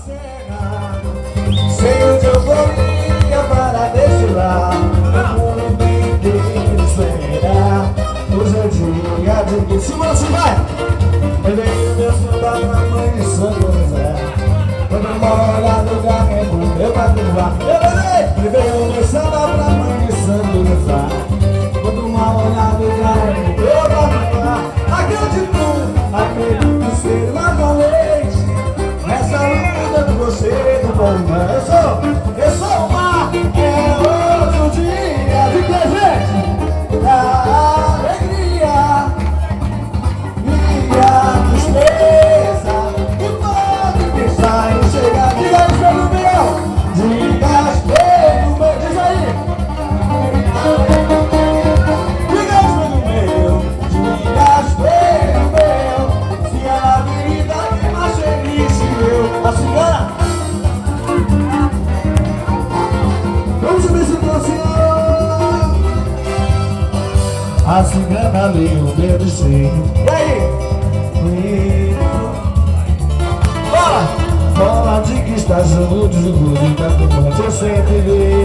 Cheio de euforia para desfilar, o mundo inteiro espera. Hoje é dia de que se você vai. Eu venho descendo pra mãe de Santo José. Quando eu moro no carrego, eu bato no ar. Eu venho descendo pra mãe de Santo José. Quando uma olhada do carrego, eu bato no ar. Acredito ser lá com leite. Nessa luta de você do bom. Eu sou o mar. É outro dia de presente. Da alegria e a tristeza. E pode pensar em chegar. Diga isso pelo meu. Diga isso pelo meu. Diz aí. Diga isso pelo meu. Diga isso pelo meu. Se a vida tem mais feliz que eu. A cigana. Vamos subir esse docinho. A cigana lê o meu destino. E aí? Bola! Bola de que está junto de tudo. Eu sempre vi